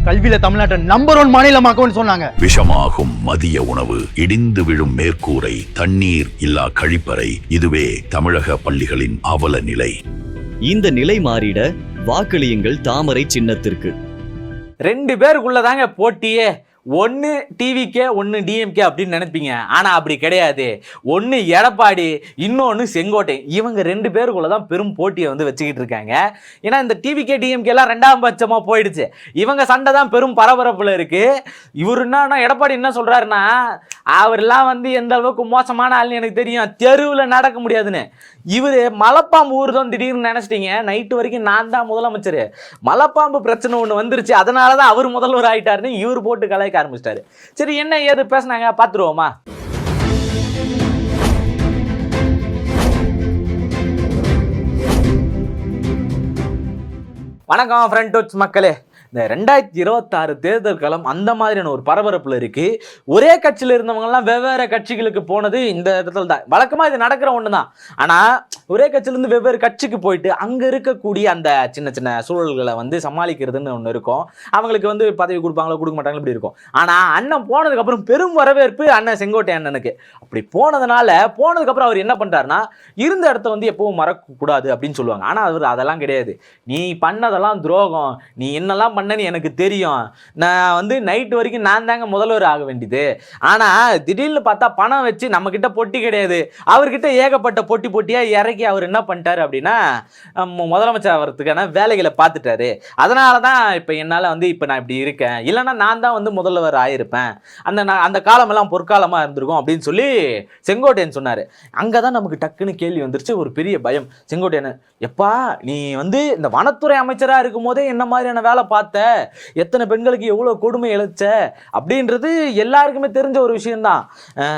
கல்வியில தமிழ்நாட்டை நம்பர் 1 மாநிலமாக்கும்னு சொன்னாங்க. விஷமாகும் மதிய உணவு, இடிந்து விழும் மேற்கூரை, தண்ணீர் இல்லா கழிப்பறை, இதுவே தமிழக பள்ளிகளின் அவல நிலை. இந்த நிலை மாறிட வாக்களியுங்கள் தாமரை சின்னத்திற்கு. 2 பேருக்குள்ளதாங்க போட்டியே. ஒன்று டிவிக்கே, ஒன்று டிஎம்கே அப்படின்னு நினைப்பீங்க. ஆனால் அப்படி கிடையாது. ஒன்று எடப்பாடி, இன்னொன்று செங்கோட்டை. இவங்க 2 பேருக்குள்ள தான் பெரும் போட்டியை வந்து வச்சுக்கிட்டு இருக்காங்க. ஏன்னா இந்த டிவிக்கே டிஎம்கேலாம் 2ஆம் பட்சமாக போயிடுச்சு. இவங்க சண்டை தான் பெரும் பரபரப்பில் இருக்குது. இவர் என்னன்னா, எடப்பாடி என்ன சொல்கிறாருன்னா, அவர்லாம் வந்து எந்த அளவுக்கு மோசமான ஆள்னு எனக்கு தெரியும், தெருவில் நடக்க முடியாதுன்னு. இவர் மலைப்பாம்பு ஊர்தான் திடீர்னு நினச்சிட்டீங்க. நைட்டு வரைக்கும் நான் தான் முதலமைச்சர், மலைப்பாம்பு பிரச்சனை ஒன்று வந்துருச்சு, அதனால தான் அவர் முதல்வர் ஆகிட்டாருன்னு இவர் போட்டு கலாய்க்க ஆரம்பிச்சிட்டாரு. சரி, என்ன ஏது பேசினாங்க பார்த்துருவோமா? வணக்கம் ஃப்ரெண்ட் டச் மக்களே. இந்த 2026 தேர்தல் களம் அந்த மாதிரியான ஒரு பரபரப்பில் இருக்குது. ஒரே கட்சியில் இருந்தவங்கலாம் வெவ்வேறு கட்சிகளுக்கு போனது இந்த இடத்துல தான். வழக்கமாக இது நடக்கிற ஒன்று தான். ஆனால் ஒரே கட்சியிலேருந்து வெவ்வேறு கட்சிக்கு போயிட்டு அங்கே இருக்கக்கூடிய அந்த சின்ன சின்ன சூழல்களை வந்து சமாளிக்கிறதுன்னு ஒன்று இருக்கும். அவங்களுக்கு வந்து பதவி கொடுப்பாங்களோ கொடுக்க மாட்டாங்களோ இப்படி இருக்கும். ஆனால் அண்ணன் போனதுக்கப்புறம் பெரும் வரவேற்பு அண்ணன் செங்கோட்டை அண்ணனுக்கு. அப்படி போனதுக்கப்புறம் அவர் என்ன பண்ணுறாருன்னா, இருந்த இடத்த வந்து எப்பவும் மறக்கக்கூடாது அப்படின்னு சொல்லுவாங்க. ஆனால் அவர் அதெல்லாம் கிடையாது. நீ பண்ணதெல்லாம் துரோகம், நீ என்னெல்லாம் பண்ணேன்னு எனக்கு தெரியும், நான் வந்து நைட்டு வரைக்கும் நான் தாங்க முதல்வர் ஆக வேண்டியது. ஆனால் திடீர்னு பார்த்தா பணம் வச்சு நம்மக்கிட்ட பொட்டி கிடையாது, அவர்கிட்ட ஏகப்பட்ட போட்டியாக இறக்கி அவர் என்ன பண்ணிட்டாரு அப்படின்னா, முதலமைச்சர் ஆகிறதுக்கான வேலைகளை பார்த்துட்டாரு. அதனால தான் இப்போ என்னால் வந்து இப்போ நான் இப்படி இருக்கேன், இல்லைன்னா நான் தான் வந்து முதல்வர் ஆகிருப்பேன், அந்த காலமெல்லாம் பொற்காலமாக இருந்திருக்கும் அப்படின்னு சொல்லி செங்கோட்டையன் சொன்னார். அங்கே தான் நமக்கு டக்குன்னு கேள்வி வந்துருச்சு, ஒரு பெரிய பயம். செங்கோட்டையன், எப்பா நீ வந்து இந்த வனத்துறை அமைச்சராக இருக்கும் போதே என்ன மாதிரியான வேலை பார்த்த, எத்தனை பெண்களுக்கு எவ்வளோ கொடுமை இழைச்ச அப்படின்றது எல்லாருக்குமே தெரிஞ்ச ஒரு விஷயம்தான்.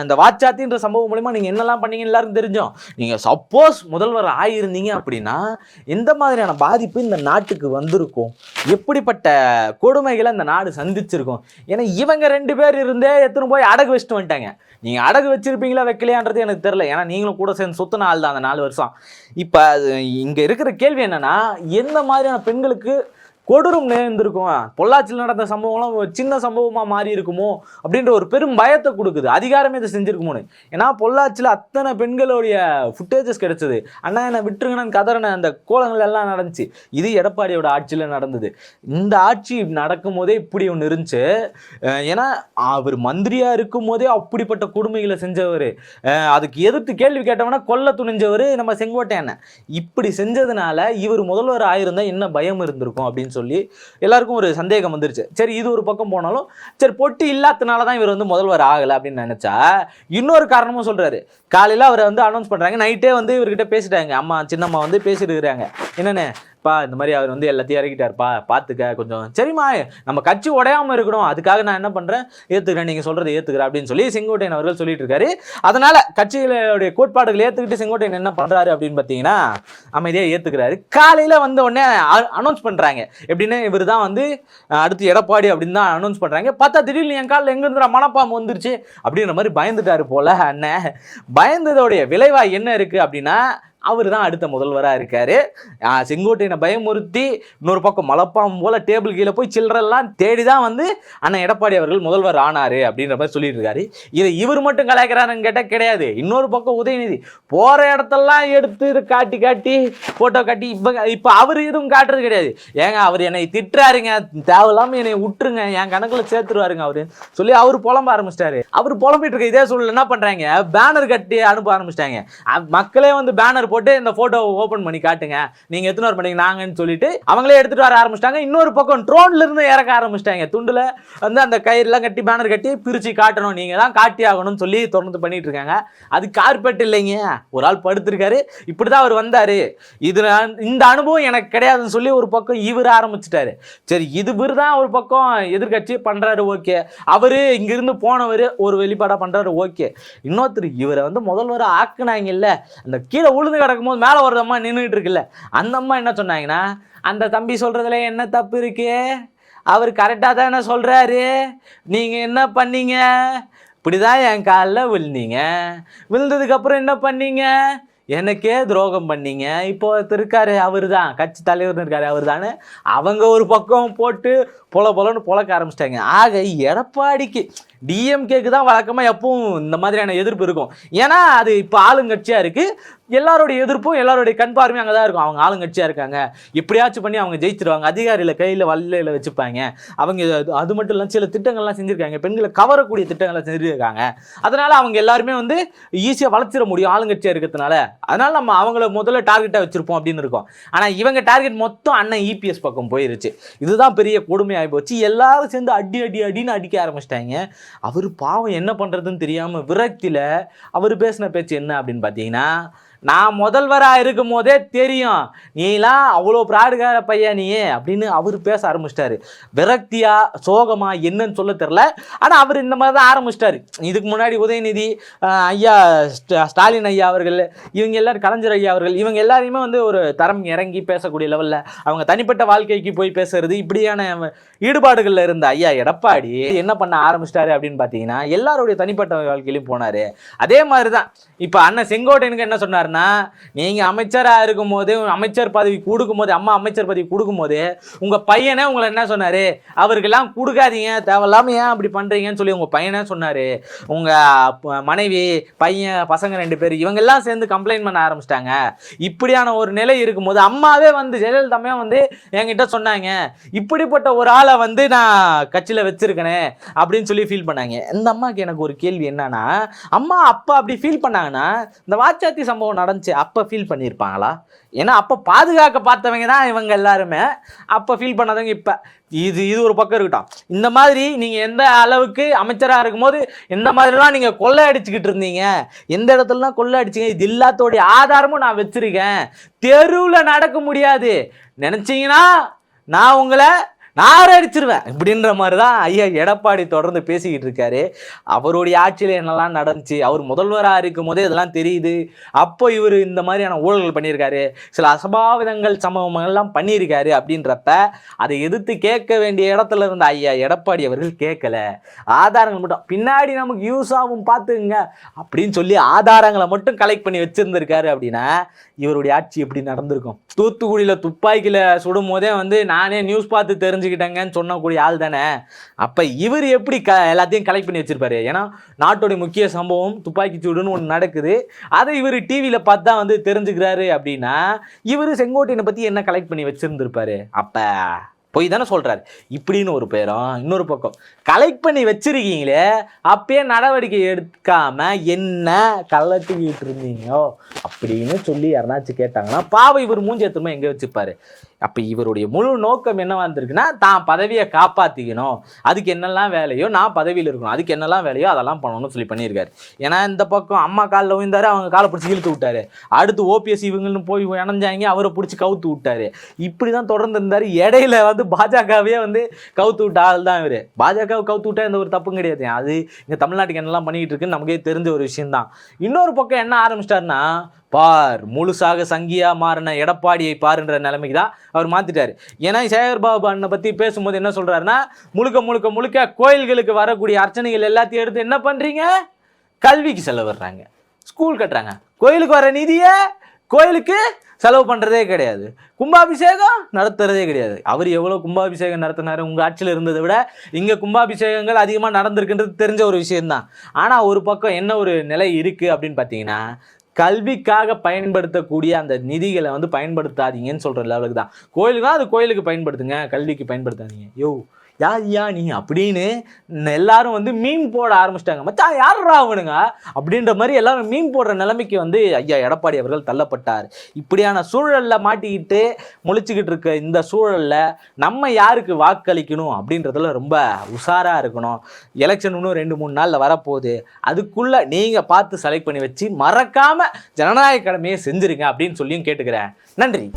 இந்த வாச்சாத்தின்ற சம்பவம் மூலமா நீங்கள் என்னெல்லாம் பண்ணீங்கன்னு எல்லாருக்கும் தெரிஞ்சோம். நீங்கள் சப்போஸ் முதல்வர் ஆகியிருந்தீங்க அப்படின்னா எந்த மாதிரியான பாதிப்பு இந்த நாட்டுக்கு வந்திருக்கும், எப்படிப்பட்ட கொடுமைகளை இந்த நாடு சந்திச்சிருக்கும். ஏன்னா இவங்க 2 பேர் இருந்தே எத்தனை போய் அடகு வச்சுட்டு வந்துட்டாங்க. நீங்கள் அடகு வச்சிருப்பீங்களா வைக்கலையான்றது எனக்கு தெரியல. ஏன்னா நீங்களும் கூட சேர்ந்து சுத்தின ஆள் தான் அந்த 4 வருஷம். இப்போ இங்கே இருக்கிற கேள்வி என்னன்னா, எந்த மாதிரியான பெண்களுக்கு கொடூரம் நேர்ந்திருக்கும், பொள்ளாச்சியில் நடந்த சம்பவம்லாம் சின்ன சம்பவமாக மாறி இருக்குமோ அப்படின்ற ஒரு பெரும் பயத்தை கொடுக்குது. அதிகாரமே இதை செஞ்சுருக்குமோன்னு. ஏன்னா பொள்ளாச்சியில் அத்தனை பெண்களுடைய ஃபுட்டேஜஸ் கிடைச்சது. அண்ணா என்னை விட்டுருங்கன்னு கதறின அந்த கோலங்கள் எல்லாம் நடந்துச்சு. இது எடப்பாடியோட ஆட்சியில் நடந்தது. இந்த ஆட்சி நடக்கும் போதே இப்படி ஒன்று இருந்துச்சு. ஏன்னா அவர் மந்திரியாக இருக்கும் போதே அப்படிப்பட்ட கொடுமைகளை செஞ்சவர், அதுக்கு எதிர்த்து கேள்வி கேட்டவனா கொல்ல துணிஞ்சவர் நம்ம செங்கோட்டை அண்ணன். இப்படி செஞ்சதுனால இவர் முதல்வர் ஆயிருந்தால் என்ன பயம் இருந்திருக்கும் அப்படின்னு சொல்லி எல்லாருக்கும் ஒரு சந்தேகம் வந்துருச்சு. சரி, இது ஒரு பக்கம் போனாலும் சரி, பொட்டி இல்லாதனால தான் இவர் வந்து முதல்வர் ஆகலை அப்படின்னு நினைச்சா, இன்னொரு காரணமும் சொல்றாரு. காலையில் அவரை வந்து அனௌன்ஸ் பண்றாங்க, நைட்டே வந்து இவர்கிட்ட பேசிட்டாங்க. அம்மா சின்னம்மா வந்து பேசிட்டு இருக்கிறாங்க. என்னன்னு, இந்த மாதிரி அவர் வந்து எல்லாத்தையும் இறக்கிட்டாருப்பா, பார்த்துக்க கொஞ்சம். சரிம்மா, நம்ம கட்சி உடையாமல் இருக்கணும், அதுக்காக நான் என்ன பண்ணுறேன், ஏற்றுக்கிறேன், நீங்கள் சொல்கிறத ஏற்றுக்கிறேன் அப்படின்னு சொல்லி செங்கோட்டையன் அவர்கள் சொல்லிட்டு இருக்காரு. அதனால் கட்சிகளுடைய கோட்பாடுகள் ஏற்றுக்கிட்டு செங்கோட்டையன் என்ன பண்ணுறாரு அப்படின்னு பார்த்தீங்கன்னா, அமைதியாக ஏற்றுக்கிறாரு. காலையில் வந்து உடனே அனௌன்ஸ் பண்ணுறாங்க. எப்படின்னா, இவர் தான் வந்து அடுத்து எடப்பாடி அப்படின்னு தான் அனௌன்ஸ் பண்ணுறாங்க. பார்த்தா திடீர்னு என் காலில் எங்கேருந்து மனப்பாம்பு வந்துருச்சு அப்படின்ற மாதிரி பயந்துட்டாரு போல அண்ணன். பயந்ததோடைய விளைவாக என்ன இருக்குது அப்படின்னா, அவர் தான் அடுத்த முதல்வராக இருக்காரு. செங்கோட்டையனை பயமுறுத்தி இன்னொரு பக்கம் மலைப்பாம்பு போல டேபிள் கீழே போய் சில்லறெல்லாம் தேடி தான் வந்து அண்ணன் எடப்பாடி அவர்கள் முதல்வர் ஆனார் அப்படின்ற மாதிரி சொல்லிட்டு இருக்காரு. இதை இவர் மட்டும் கலாய்க்கிறாருன்னு கேட்டால் கிடையாது. இன்னொரு பக்கம் உதயநிதி போகிற இடத்தெல்லாம் எடுத்து காட்டி ஃபோட்டோ காட்டி இப்போ அவர் எதுவும் காட்டுறது கிடையாது. ஏங்க அவர் என்னை திட்டுறாருங்க, தேவையில்லாமல் என்னை விட்டுருங்க, என் கணக்கில் சேர்த்துருவாருங்க அவரு சொல்லி அவர் புலம்ப ஆரம்பிச்சிட்டாரு. அவர் புலம்பிட்டு இருக்க இதே சூழல் என்ன பண்ணுறாங்க, பேனர் கட்டி அனுப்ப ஆரம்பிச்சிட்டாங்க. மக்களே வந்து பேனர் போட்டு இந்த போட்டோவை ஓபன் பண்ணி காட்டுங்க, நீங்க எத்தனை வர பண்ணீங்க நாங்கன்னு சொல்லிட்டு அவங்களே எடுத்துட்டு வர ஆரம்பிச்சிட்டாங்க. இன்னொரு பக்கம் ட்ரோன்ல இருந்து இறக்க ஆரம்பிச்சிட்டாங்க. துண்டுல வந்து அந்த கயிறுலாம் கட்டி பேனர் கட்டி பிரிச்சு காட்டணும், நீங்க தான் காட்டி ஆகணும்னு சொல்லி தொடர்ந்து பண்ணிட்டு இருக்காங்க. அது கார்பெட் இல்லைங்க, ஒரு ஆள் படுத்திருக்காரு, இப்படிதான் அவர் வந்தாரு, இது இந்த அனுபவம் எனக்கு கிடையாதுன்னு சொல்லி ஒரு பக்கம் இவர் ஆரம்பிச்சிட்டாரு. சரி, இது தான் ஒரு பக்கம் எதிர்கட்சி பண்றாரு, ஓகே. அவரு இங்கிருந்து போனவர் ஒரு வெளிப்பாடா பண்றாரு, ஓகே. இன்னொருத்தர் இவரை வந்து முதல்வர் ஆக்குனாங்க இல்ல, அந்த கீழே உழுந்து கிடக்கும்போது மேலே ஒரு அம்மா நின்றுட்டு இருக்குல்ல, அந்த அம்மா என்ன சொன்னாங்கன்னா, அந்த தம்பி சொல்றதுல என்ன தப்பு இருக்கு, அவர் கரெக்டாக தான் என்ன சொல்றாரு, நீங்க என்ன பண்ணீங்க, இப்படிதான் என் காலில் விழுந்தீங்க, விழுந்ததுக்கு என்ன பண்ணீங்க, எனக்கே துரோகம் பண்ணீங்க, இப்போ இருக்காரு அவர் தான் கட்சி தலைவர்னு இருக்காரு அவர் தானே, அவங்க ஒரு பக்கம் போட்டு பொலன்னு பொழக்க ஆரம்பிச்சிட்டாங்க. ஆக எடப்பாடிக்கு டிஎம்கேக்கு தான் வழக்கமாக எப்பவும் இந்த மாதிரியான எதிர்ப்பு இருக்கும். ஏன்னா அது இப்போ ஆளுங்கட்சியாக இருக்குது, எல்லாருடைய எதிர்ப்பும் எல்லாருடைய கண் பார்வையும் அங்கே தான் இருக்கும். அவங்க ஆளுங்கட்சியாக இருக்காங்க, எப்படியாச்சும் பண்ணி அவங்க ஜெயிச்சிருவாங்க, அதிகாரியில் கையில் வல்லையில் வச்சுப்பாங்க. அவங்க அது மட்டும் இல்லாமல் சில திட்டங்கள்லாம் செஞ்சுருக்காங்க, பெண்களை கவரக்கூடிய திட்டங்கள்லாம் செஞ்சுருக்காங்க. அதனால் அவங்க எல்லாருமே வந்து ஈஸியாக வளர்ச்சிட முடியும் ஆளுங்கட்சியாக இருக்கிறதுனால. அதனால் நம்ம அவங்கள முதல்ல டார்கெட்டாக வச்சுருப்போம் அப்படின்னு இருக்கும். ஆனால் இவங்க டார்கெட் மொத்தம் அண்ணன் இபிஎஸ் பக்கம் போயிருச்சு. இதுதான் பெரிய கொடுமையாகி போச்சு. எல்லாரும் சேர்ந்து அடின்னு அடிக்க ஆரம்பிச்சிட்டாங்க. அவர் பாவம் என்ன பண்ணுறதுன்னு தெரியாமல் விரக்தியில் அவர் பேசின பேச்சு என்ன அப்படின்னு பார்த்தீங்கன்னா, நான் முதல்வராக இருக்கும் போதே தெரியும் நீலாம் அவ்வளோ பிராடுகார பையன் நீ அப்படின்னு அவர் பேச ஆரம்பிச்சிட்டாரு. விரக்தியா சோகமா என்னன்னு சொல்ல தெரில, ஆனால் அவர் இந்த மாதிரி தான் ஆரம்பிச்சிட்டாரு. இதுக்கு முன்னாடி உதயநிதி ஐயா, ஸ்டாலின் ஐயா அவர்கள், இவங்க எல்லாரும், கலைஞர் ஐயா அவர்கள், இவங்க எல்லாரையுமே வந்து ஒரு தரம் இறங்கி பேசக்கூடிய லெவலில் அவங்க தனிப்பட்ட வாழ்க்கைக்கு போய் பேசுறது, இப்படியான ஈடுபாடுகளில் இருந்த ஐயா எடப்பாடி என்ன பண்ண ஆரம்பிச்சிட்டாரு அப்படின்னு பார்த்தீங்கன்னா, எல்லாருடைய தனிப்பட்ட வாழ்க்கையிலையும் போனார். அதே மாதிரி தான் இப்போ அண்ணன் செங்கோட்டையனுக்கு என்ன சொன்னார்னா, நீங்கள் அமைச்சராக இருக்கும் போது, அமைச்சர் பதவி கொடுக்கும் போது, அம்மா அமைச்சர் பதவி கொடுக்கும் போது உங்கள் பையனே உங்களை என்ன சொன்னார், அவருக்கெல்லாம் கொடுக்காதீங்க, தேவையில்லாமல் ஏன் அப்படி பண்ணுறீங்கன்னு சொல்லி உங்கள் பையனே சொன்னார். உங்கள் மனைவி, பையன், பசங்க 2 பேர் இவங்கெல்லாம் சேர்ந்து கம்ப்ளைண்ட் பண்ண ஆரம்பிச்சிட்டாங்க. இப்படியான ஒரு நிலை இருக்கும்போது அம்மாவே வந்து ஜெயலலிதாமே வந்து என்கிட்ட சொன்னாங்க, இப்படிப்பட்ட ஒரு ஆளை வந்து நான் கட்சியில் வச்சிருக்கேனே அப்படின்னு சொல்லி ஃபீல் பண்ணாங்க. இந்த அம்மாவுக்கு எனக்கு ஒரு கேள்வி என்னன்னா, அம்மா அப்பா அப்படி ஃபீல் பண்ணாங்கன்னா இந்த வாச்சாத்தி சம்பவம் நடந்துச்சு அப்போ ஃபீல் பண்ணியிருப்பாங்களா? ஏன்னா அப்போ பாதுகாக்க பார்த்தவங்க தான் இவங்க எல்லாருமே, அப்போ ஃபீல் பண்ணாதவங்க இப்போ. இது ஒரு பக்கம் இருக்கட்டும். இந்த மாதிரி நீங்கள் எந்த அளவுக்கு அமைச்சராக இருக்கும்போது எந்த மாதிரிலாம் நீங்கள் கொள்ளை அடிச்சுக்கிட்டு இருந்தீங்க, எந்த இடத்துலலாம் கொள்ளை அடிச்சிங்க, இது எல்லாத்தோடைய ஆதாரமும் நான் வச்சுருக்கேன். தெருவில் நடக்க முடியாது நினச்சிங்கன்னா நான் உங்களை அடிச்சிருவேன் இப்படின்ற மாதிரி தான் ஐயா எடப்பாடி தொடர்ந்து பேசிக்கிட்டு இருக்காரு. அவருடைய ஆட்சியில் என்னெல்லாம் நடந்துச்சு, அவர் முதல்வராக இருக்கும் போதே இதெல்லாம் தெரியுது. அப்போ இவர் இந்த மாதிரியான ஊழல்கள் பண்ணியிருக்காரு, சில அசம்பாவிதங்கள் சம்பவங்கள்லாம் பண்ணியிருக்காரு. அப்படின்றப்ப அதை எதிர்த்து கேட்க வேண்டிய இடத்துல இருந்த ஐயா எடப்பாடி அவர்கள் கேட்கல. ஆதாரங்கள் மட்டும் பின்னாடி நமக்கு யூஸ் ஆகும் பார்த்துங்க அப்படின்னு சொல்லி ஆதாரங்களை மட்டும் கலெக்ட் பண்ணி வச்சிருந்திருக்காரு. அப்படின்னா இவருடைய ஆட்சி எப்படி நடந்திருக்கும்? தூத்துக்குடியில் துப்பாக்கியில் சுடும் போதே வந்து நானே நியூஸ் பார்த்து தெரிஞ்சுக்கிட்டேங்கன்னு சொன்னக்கூடிய ஆள் தானே. அப்போ இவர் எப்படி எல்லாத்தையும் கலெக்ட் பண்ணி வச்சிருப்பாரு? ஏன்னா நாட்டோடைய முக்கிய சம்பவம் துப்பாக்கி சூடுன்னு ஒன்று நடக்குது, அதை இவர் டிவியில் பார்த்து தான் வந்து தெரிஞ்சுக்கிறாரு. அப்படின்னா இவர் செங்கோட்டையனை பற்றி என்ன கலெக்ட் பண்ணி வச்சிருந்துருப்பாரு? அப்போ போய் தானே சொல்கிறாரு இப்படின்னு ஒரு பேரும். இன்னொரு பக்கம் கலெக்ட் பண்ணி வச்சிருக்கீங்களே, அப்பயே நடவடிக்கை எடுக்காம என்ன கலட்டிக்கிட்டு இருந்தீங்கோ அப்படின்னு சொல்லி யாருனாச்சும் கேட்டாங்கன்னா பாவம் இவர் மூஞ்சி திரும்ப எங்கே வச்சுப்பாரு? அப்போ இவருடைய முழு நோக்கம் என்னவா இருந்திருக்குன்னா, தான் பதவியை காப்பாற்றிக்கணும், அதுக்கு என்னெல்லாம் வேலையோ, நான் பதவியில் இருக்கணும், அதுக்கு என்னெல்லாம் வேலையோ அதெல்லாம் பண்ணணும்னு சொல்லி பண்ணியிருக்காரு. ஏன்னா இந்த பக்கம் அம்மா காலில் விழுந்தாரு, அவங்க காலை பிடிச்சி இழுத்து விட்டாரு. அடுத்து ஓபிஎஸ் இவங்கன்னு போய் இணைஞ்சாங்க, அவரை பிடிச்சி கவுத்து விட்டாரு. இப்படி தான் தொடர்ந்து இருந்தார். இடையில வந்து பாஜகவே வந்து கவுத்து விட்ட ஆள் தான் இவர். பாஜகவை கவுத்து விட்டா எந்த ஒரு தப்பும் கிடையாது. அது இங்கே தமிழ்நாட்டுக்கு என்னெல்லாம் பண்ணிக்கிட்டு இருக்குன்னு நமக்கே தெரிஞ்ச ஒரு விஷயம்தான். இன்னொரு பக்கம் என்ன ஆரம்பிச்சிட்டாருன்னா, பார் முழுசாக சங்கியா மாறின எடப்பாடியை பாருன்ற நிலைமைக்கு தான் அவர் மாற்றிட்டார். ஏன்னா சேகர் பாபு அண்ணனை பற்றி பேசும்போது என்ன சொல்கிறாருன்னா, முழுக்க கோயில்களுக்கு வரக்கூடிய அர்ச்சனைகள் எல்லாத்தையும் எடுத்து என்ன பண்ணுறீங்க, கல்விக்கு செலவிடுறாங்க, ஸ்கூல் கட்டுறாங்க, கோயிலுக்கு வர நிதியை கோயிலுக்கு செலவு பண்ணுறதே கிடையாது, கும்பாபிஷேகம் நடத்துறதே கிடையாது. அவர் எவ்வளோ கும்பாபிஷேகம் நடத்தினார் உங்கள் ஆட்சியில் இருந்ததை விட இங்கே கும்பாபிஷேகங்கள் அதிகமாக நடந்திருக்குன்றது தெரிஞ்ச ஒரு விஷயம்தான். ஆனால் ஒரு பக்கம் என்ன ஒரு நிலை இருக்குது அப்படின்னு பார்த்தீங்கன்னா, கல்விக்காக பயன்படுத்தக்கூடிய அந்த நிதிகளை வந்து பயன்படுத்தாதீங்கன்னு சொல்கிற லெவலுக்கு தான். கோயிலுக்கு தான் அது கோயிலுக்கு பயன்படுத்துங்க, கல்விக்கு பயன்படுத்தாதீங்க. யா நீ அப்படின்னு எல்லாரும் வந்து மீன் போட ஆரம்பிச்சிட்டாங்க. மச்சான் யாரா அவனுங்க அப்படின்ற மாதிரி எல்லாரும் மீன் போடுற நிலைமைக்கு வந்து ஐயா எடப்பாடி அவர்கள் தள்ளப்பட்டார். இப்படியான சூழலில் மாட்டிக்கிட்டு முழிச்சுக்கிட்டு இருக்க இந்த சூழலில் நம்ம யாருக்கு வாக்களிக்கணும் அப்படின்றதுல ரொம்ப உஷாராக இருக்கணும். எலெக்ஷன் இன்னும் 2-3 நாளில் வரப்போகுது. அதுக்குள்ளே நீங்கள் பார்த்து செலக்ட் பண்ணி வச்சு மறக்காமல் ஜனநாயக கடமையை செஞ்சுருங்க அப்படின்னு சொல்லியும் கேட்டுக்கிறேன். நன்றி.